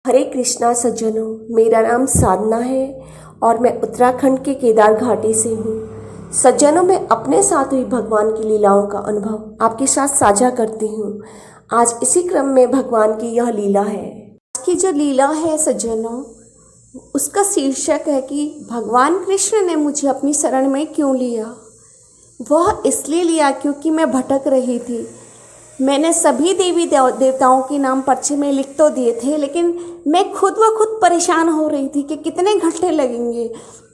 हरे कृष्णा सज्जनों, मेरा नाम साधना है और मैं उत्तराखंड के केदार घाटी से हूँ। सज्जनों, मैं अपने साथ हुई भगवान की लीलाओं का अनुभव आपके साथ साझा करती हूँ। आज इसी क्रम में भगवान की यह लीला है। आज की जो लीला है सज्जनों, उसका शीर्षक है कि भगवान कृष्ण ने मुझे अपनी शरण में क्यों लिया। वह इसलिए लिया क्योंकि मैं भटक रही थी। मैंने सभी देवी देवताओं के नाम पर्चे में लिख तो दिए थे, लेकिन मैं खुद ब खुद परेशान हो रही थी कि कितने घंटे लगेंगे।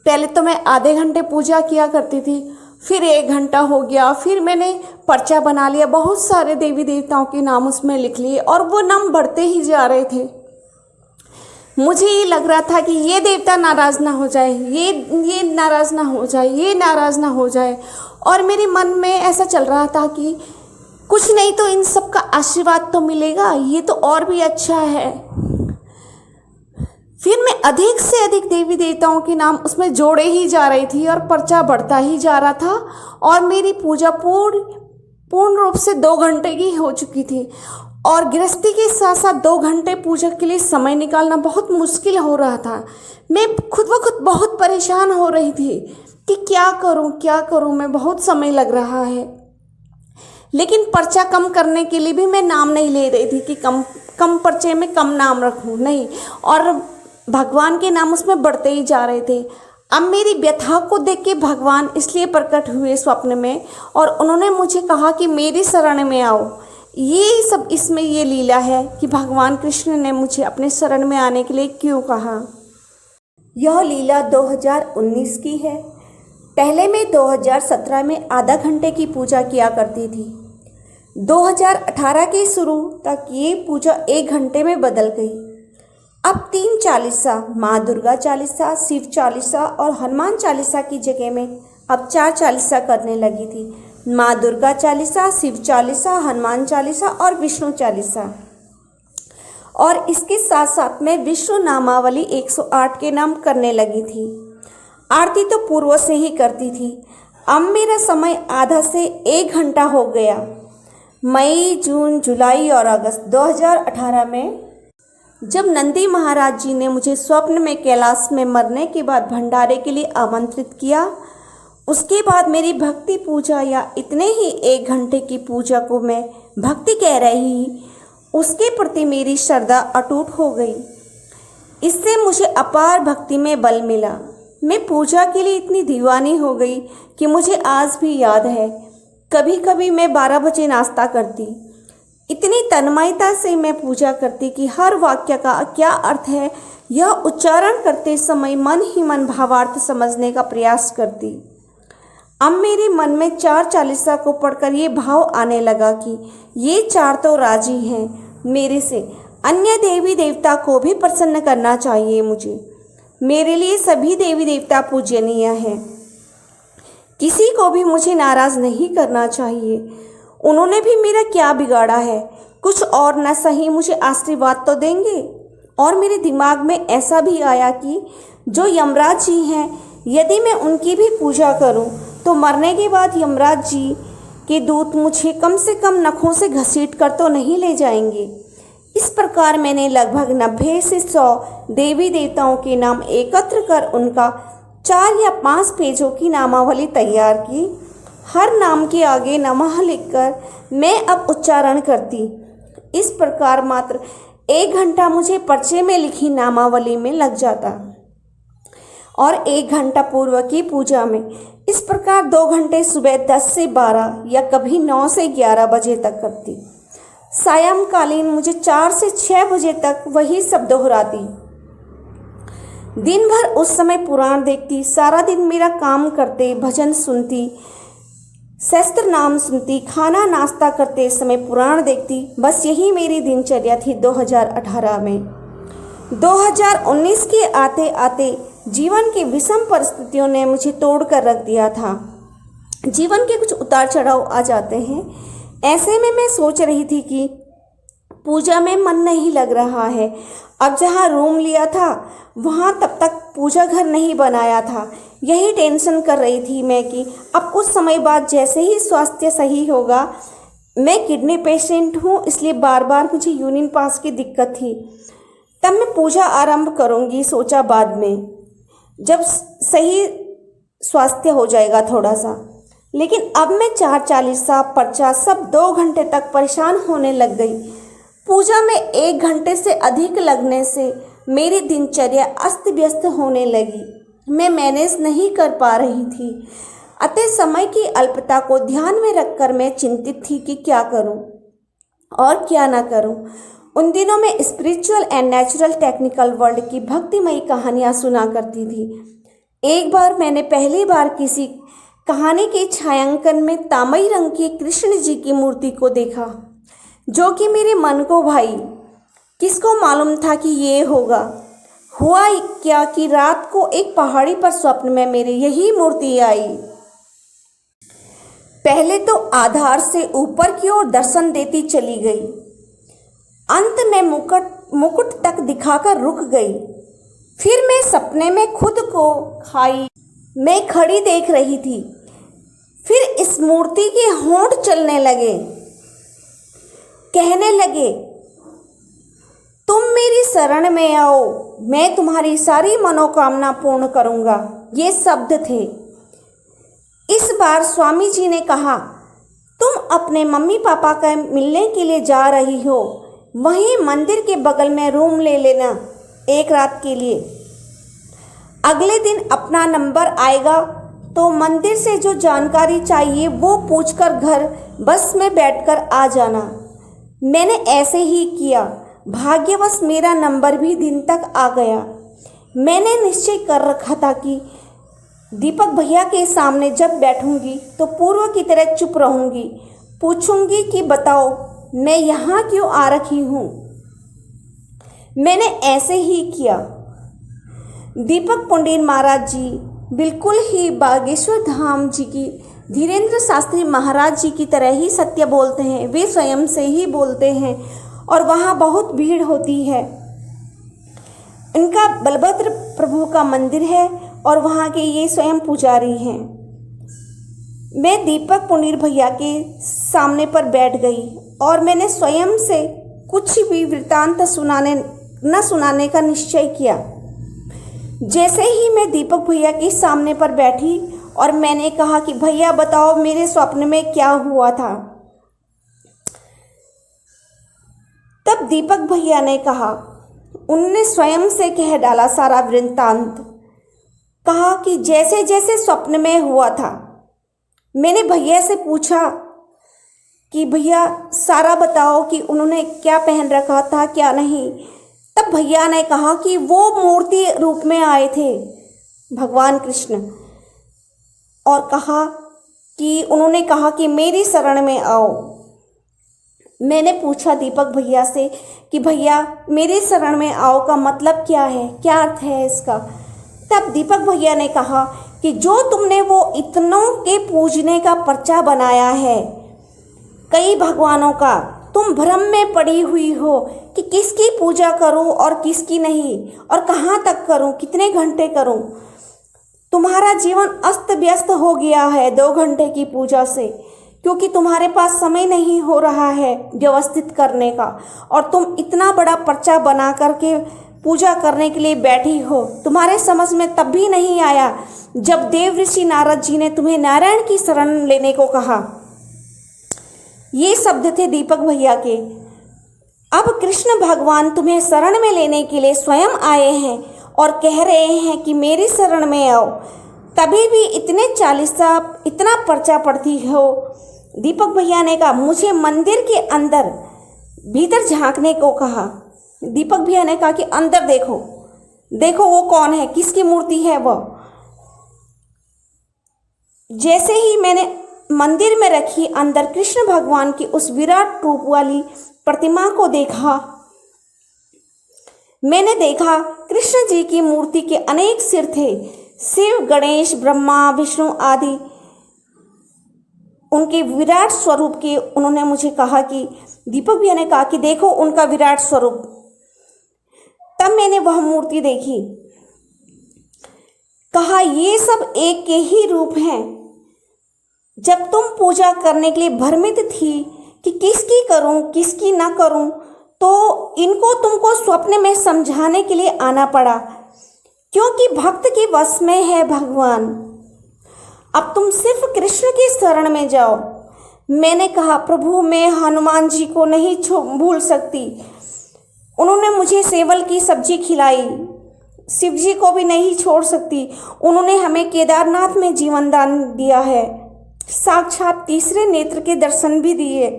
पहले तो मैं आधे घंटे पूजा किया करती थी, फिर 1 घंटा हो गया, फिर मैंने पर्चा बना लिया, बहुत सारे देवी देवताओं के नाम उसमें लिख लिए और वो नाम बढ़ते ही जा रहे थे। मुझे ये लग रहा था कि ये देवता नाराज़ ना हो जाए, ये नाराज़ ना हो जाए, ये नाराज़ ना हो जाए। और मेरे मन में ऐसा चल रहा था कि कुछ नहीं तो इन सब का आशीर्वाद तो मिलेगा, ये तो और भी अच्छा है। फिर मैं अधिक से अधिक देवी देवताओं के नाम उसमें जोड़े ही जा रही थी और पर्चा बढ़ता ही जा रहा था और मेरी पूजा पूर्ण रूप से 2 घंटे की हो चुकी थी। और गृहस्थी के साथ साथ 2 घंटे पूजा के लिए समय निकालना बहुत मुश्किल हो रहा था। मैं खुद ब खुद बहुत परेशान हो रही थी कि क्या करूं, मैं बहुत समय लग रहा है। लेकिन पर्चा कम करने के लिए भी मैं नाम नहीं ले रही थी कि कम पर्चे में कम नाम रखूं, नहीं। और भगवान के नाम उसमें बढ़ते ही जा रहे थे। अब मेरी व्यथा को देख के भगवान इसलिए प्रकट हुए स्वप्न में और उन्होंने मुझे कहा कि मेरी शरण में आओ। ये सब इसमें ये लीला है कि भगवान कृष्ण ने मुझे अपने शरण में आने के लिए क्यों कहा। यह लीला 2019 की है। पहले मैं 2017 में आधा घंटे की पूजा किया करती थी। 2018 के शुरू तक ये पूजा 1 घंटे में बदल गई। अब 3 चालीसा, माँ दुर्गा चालीसा, शिव चालीसा और हनुमान चालीसा की जगह में अब 4 चालीसा करने लगी थी। माँ दुर्गा चालीसा, शिव चालीसा, हनुमान चालीसा और विष्णु चालीसा। और इसके साथ साथ मैं विष्णु नामावली 108 के नाम करने लगी थी। आरती तो पूर्व से ही करती थी। अब मेरा समय आधा से 1 घंटा हो गया। मई, जून, जुलाई और अगस्त 2018 में जब नंदी महाराज जी ने मुझे स्वप्न में कैलाश में मरने के बाद भंडारे के लिए आमंत्रित किया, उसके बाद मेरी भक्ति पूजा या इतने ही 1 घंटे की पूजा को मैं भक्ति कह रही, उसके प्रति मेरी श्रद्धा अटूट हो गई। इससे मुझे अपार भक्ति में बल मिला। मैं पूजा के लिए इतनी दीवानी हो गई कि मुझे आज भी याद है, कभी कभी मैं 12 बजे नाश्ता करती। इतनी तन्मयता से मैं पूजा करती कि हर वाक्य का क्या अर्थ है यह उच्चारण करते समय मन ही मन भावार्थ समझने का प्रयास करती। अब मेरे मन में 4 चालीसा को पढ़कर ये भाव आने लगा कि ये 4 तो राजी हैं मेरे से, अन्य देवी देवता को भी प्रसन्न करना चाहिए मुझे। मेरे लिए सभी देवी देवता पूजनीय हैं, किसी को भी मुझे नाराज़ नहीं करना चाहिए। उन्होंने भी मेरा क्या बिगाड़ा है, कुछ और न सही मुझे आशीर्वाद तो देंगे। और मेरे दिमाग में ऐसा भी आया कि जो यमराज जी हैं, यदि मैं उनकी भी पूजा करूं तो मरने के बाद यमराज जी के दूत मुझे कम से कम नखों से घसीट कर तो नहीं ले जाएंगे। इस प्रकार मैंने लगभग 90 से 100 देवी देवताओं के नाम एकत्र कर उनका 4 या 5 पेजों की नामावली तैयार की। हर नाम के आगे नमः लिखकर मैं अब उच्चारण करती। इस प्रकार मात्र 1 घंटा मुझे पर्चे में लिखी नामावली में लग जाता और 1 घंटा पूर्व की पूजा में। इस प्रकार 2 घंटे सुबह 10 से 12 या कभी 9 से 11 बजे तक करती। सायंकालीन मुझे 4 से 6 बजे तक वही सब दोहराती। दिन भर उस समय पुराण देखती, सारा दिन मेरा काम करते, भजन सुनती, शास्त्र नाम सुनती, खाना नाश्ता करते समय पुराण देखती। बस यही मेरी दिनचर्या थी 2018 में। 2019 के आते आते जीवन की विषम परिस्थितियों ने मुझे तोड़ कर रख दिया था। जीवन के कुछ उतार चढ़ाव आ जाते हैं। ऐसे में मैं सोच रही थी कि पूजा में मन नहीं लग रहा है। अब जहाँ रूम लिया था वहाँ तब तक पूजा घर नहीं बनाया था। यही टेंशन कर रही थी मैं कि अब कुछ समय बाद जैसे ही स्वास्थ्य सही होगा, मैं किडनी पेशेंट हूँ, इसलिए बार बार मुझे यूरिन पास की दिक्कत थी। तब मैं पूजा आरंभ करूंगी, सोचा बाद में, जब सही स्वास्थ्य हो जाएगा थोड़ा सा। लेकिन अब मैं 4 पर्चा सब 2 घंटे तक परेशान होने लग गई। पूजा में 1 घंटे से अधिक लगने से मेरी दिनचर्या अस्त व्यस्त होने लगी। मैं मैनेज नहीं कर पा रही थी। अतः समय की अल्पता को ध्यान में रखकर मैं चिंतित थी कि क्या करूं और क्या ना करूं। उन दिनों में spiritual and natural technical world की भक्तिमयी कहानियां सुना करती थी। एक बार मैंने पहली बार किसी कहानी के छायांकन में तामई रंग की कृष्ण जी की मूर्ति को देखा, जो कि मेरे मन को भाई। किसको मालूम था कि ये होगा। हुआ क्या कि रात को एक पहाड़ी पर स्वप्न में मेरी यही मूर्ति आई। पहले तो आधार से ऊपर की ओर दर्शन देती चली गई, अंत में मुकुट तक दिखाकर रुक गई। फिर मैं सपने में खुद को खाई में खड़ी देख रही थी। फिर इस मूर्ति के होंठ चलने लगे, कहने लगे, तुम मेरी शरण में आओ, मैं तुम्हारी सारी मनोकामना पूर्ण करूंगा। ये शब्द थे। इस बार स्वामी जी ने कहा, तुम अपने मम्मी पापा का मिलने के लिए जा रही हो, वहीं मंदिर के बगल में रूम ले लेना 1 रात के लिए। अगले दिन अपना नंबर आएगा तो मंदिर से जो जानकारी चाहिए वो पूछकर घर बस में बैठकर आ जाना। मैंने ऐसे ही किया। भाग्यवश मेरा नंबर भी दिन तक आ गया। मैंने निश्चय कर रखा था कि दीपक भैया के सामने जब बैठूंगी तो पूर्व की तरह चुप रहूंगी। पूछूंगी कि बताओ मैं यहाँ क्यों आ रखी हूँ। मैंने ऐसे ही किया। दीपक पुंडीर महाराज जी बिल्कुल ही बागेश्वर धाम जी की धीरेन्द्र शास्त्री महाराज जी की तरह ही सत्य बोलते हैं। वे स्वयं से ही बोलते हैं और वहाँ बहुत भीड़ होती है। इनका बलभद्र प्रभु का मंदिर है और वहाँ के ये स्वयं पुजारी हैं। मैं दीपक पुंडीर भैया के सामने पर बैठ गई और मैंने स्वयं से कुछ भी वृत्तांत न सुनाने का निश्चय किया। जैसे ही मैं दीपक भैया के सामने पर बैठी और मैंने कहा कि भैया बताओ मेरे स्वप्न में क्या हुआ था, तब दीपक भैया ने कहा, उन्होंने स्वयं से कह डाला सारा वृत्तांत। कहा कि जैसे जैसे स्वप्न में हुआ था। मैंने भैया से पूछा कि भैया सारा बताओ कि उन्होंने क्या पहन रखा था क्या नहीं। तब भैया ने कहा कि वो मूर्ति रूप में आए थे भगवान कृष्ण, और कहा कि उन्होंने कहा कि मेरी शरण में आओ। मैंने पूछा दीपक भैया से कि भैया मेरी शरण में आओ का मतलब क्या है, क्या अर्थ है इसका। तब दीपक भैया ने कहा कि जो तुमने वो इतनों के पूजने का पर्चा बनाया है, कई भगवानों का, तुम भ्रम में पड़ी हुई हो कि किसकी पूजा करूं और किसकी नहीं, और कहाँ तक करूं, कितने घंटे करूं। तुम्हारा जीवन अस्त व्यस्त हो गया है 2 घंटे की पूजा से, क्योंकि तुम्हारे पास समय नहीं हो रहा है व्यवस्थित करने का, और तुम इतना बड़ा पर्चा बना करके पूजा करने के लिए बैठी हो। तुम्हारे समझ में तब भी नहीं आया जब देव ऋषि नारद जी ने तुम्हें नारायण की शरण लेने को कहा। ये शब्द थे दीपक भैया के। अब कृष्ण भगवान तुम्हें शरण में लेने के लिए स्वयं आए हैं और कह रहे हैं कि मेरी शरण में आओ, तभी भी इतने 40 इतना पर्चा पढ़ती हो। दीपक भैया ने कहा, मुझे मंदिर के अंदर भीतर झांकने को कहा। दीपक भैया ने कहा कि अंदर देखो, देखो वो कौन है, किसकी मूर्ति है वो। जैसे ही मैंने मंदिर में रखी अंदर कृष्ण भगवान की उस विराट रूप वाली प्रतिमा को देखा, मैंने देखा कृष्ण जी की मूर्ति के अनेक सिर थे। शिव, गणेश, ब्रह्मा, विष्णु आदि उनके विराट स्वरूप के। उन्होंने मुझे कहा कि दीपक भैया ने कहा कि देखो उनका विराट स्वरूप। तब मैंने वह मूर्ति देखी। कहा ये सब एक के ही रूप हैं। जब तुम पूजा करने के लिए भ्रमित थी कि किसकी करूं किसकी ना करूं, तो इनको तुमको स्वप्न में समझाने के लिए आना पड़ा, क्योंकि भक्त के वश में है भगवान। अब तुम सिर्फ कृष्ण की शरण में जाओ। मैंने कहा, प्रभु मैं हनुमान जी को नहीं भूल सकती। उन्होंने मुझे सेवल की सब्जी खिलाई। शिव जी को भी नहीं छोड़ सकती। उन्होंने हमें केदारनाथ में जीवन दान दिया है, साक्षात तीसरे नेत्र के दर्शन भी दिए।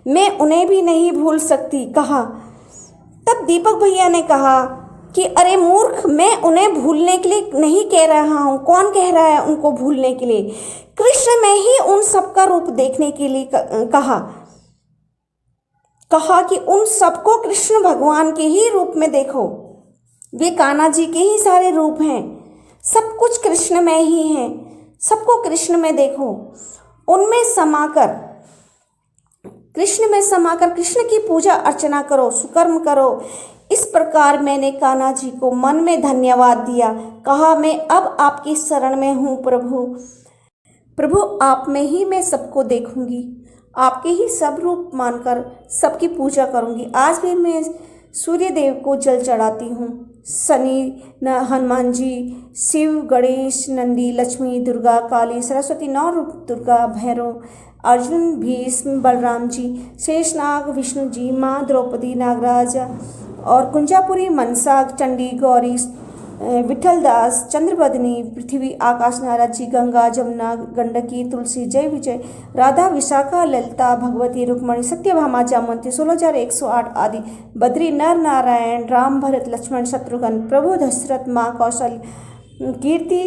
मैं उन्हें भी नहीं भूल सकती, कहा। तब दीपक भैया ने कहा कि अरे मूर्ख, मैं उन्हें भूलने के लिए नहीं कह रहा हूँ। कौन कह रहा है उनको भूलने के लिए? कृष्ण में ही उन सबका रूप देखने के लिए कहा कि उन सबको कृष्ण भगवान के ही रूप में देखो। वे कान्हा जी के ही सारे रूप हैं। सब कुछ कृष्ण में ही है। सबको कृष्ण में देखो, उनमें समाकर, कृष्ण में समाकर कृष्ण की पूजा अर्चना करो, सुकर्म करो। इस प्रकार मैंने कान्हा जी को मन में धन्यवाद दिया। कहा, मैं अब आपकी शरण में हूँ प्रभु। प्रभु आप में ही मैं सबको देखूंगी, आपके ही सब रूप मानकर सबकी पूजा करूंगी। आज भी मैं सूर्य देव को जल चढ़ाती हूँ, शनि, हनुमान जी, शिव, गणेश, नंदी, लक्ष्मी, दुर्गा, काली, सरस्वती, 9 रूप दुर्गा, भैरव, अर्जुन, भीष्म, बलराम जी, शेषनाग, विष्णु जी, माँ द्रौपदी, नागराज और कुंजापुरी, मनसा, चंडी, गौरी, विठल दास, चंद्रबदनी, पृथ्वी, आकाश, नारद जी, गंगा, जमुना, गंडकी, तुलसी, जय विजय, राधा, विशाखा, ललिता, भगवती, रुक्मणी, सत्यभामा, जामवंती, 16,108 आदि, बद्री, नर नारायण, राम, भरत, लक्ष्मण, शत्रुघ्न, प्रभु, दशरथ, माँ कौशल, कीर्ति,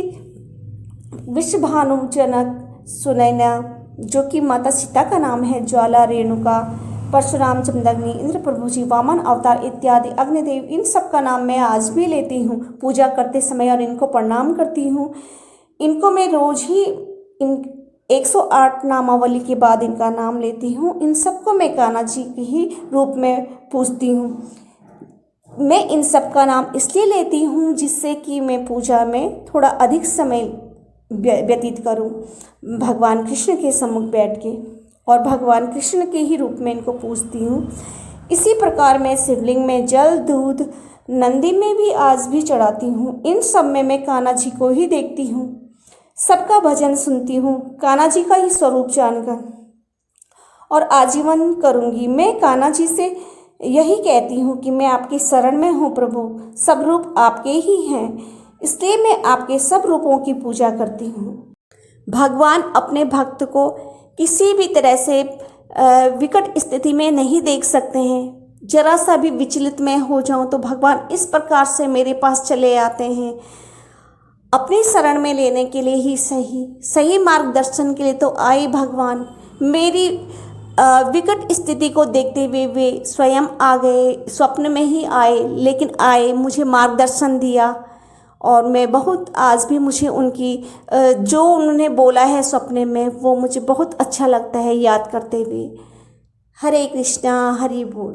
विश्वभानु, जनक, सुनैना, जो कि माता सीता का नाम है, ज्वाला, रेणुका, परशुराम, चंदग्नि, इंद्र प्रभु जी, वामन अवतार इत्यादि, अग्निदेव, इन सब का नाम मैं आज भी लेती हूँ पूजा करते समय और इनको प्रणाम करती हूँ। इनको मैं रोज ही इन 108 नामावली के बाद इनका नाम लेती हूँ। इन सबको मैं कान्हा जी के ही रूप में पूजती हूँ। मैं इन सब का नाम इसलिए लेती हूँ जिससे कि मैं पूजा में थोड़ा अधिक समय व्यतीत करूँ भगवान कृष्ण के सम्मुख बैठ के, और भगवान कृष्ण के ही रूप में इनको पूजती हूँ। इसी प्रकार मैं शिवलिंग में जल, दूध, नंदी में भी आज भी चढ़ाती हूँ। इन सब में मैं कान्हा जी को ही देखती हूँ, सबका भजन सुनती हूँ, कान्हा जी का ही स्वरूप जानकर, और आजीवन करूँगी। मैं कान्हा जी से यही कहती हूँ कि मैं आपकी शरण में हूँ प्रभु, सब रूप आपके ही हैं, इसलिए मैं आपके सब रूपों की पूजा करती हूँ। भगवान अपने भक्त को किसी भी तरह से विकट स्थिति में नहीं देख सकते हैं। जरा सा भी विचलित में हो जाऊं तो भगवान इस प्रकार से मेरे पास चले आते हैं, अपनी शरण में लेने के लिए ही, सही मार्गदर्शन के लिए तो आए भगवान। मेरी विकट स्थिति को देखते हुए वे स्वयं आ गए, स्वप्न में ही आए, लेकिन आए, मुझे मार्गदर्शन दिया, और मैं बहुत आज भी मुझे उनकी जो उन्होंने बोला है सपने में, वो मुझे बहुत अच्छा लगता है याद करते हुए। हरे कृष्णा, हरि बोल।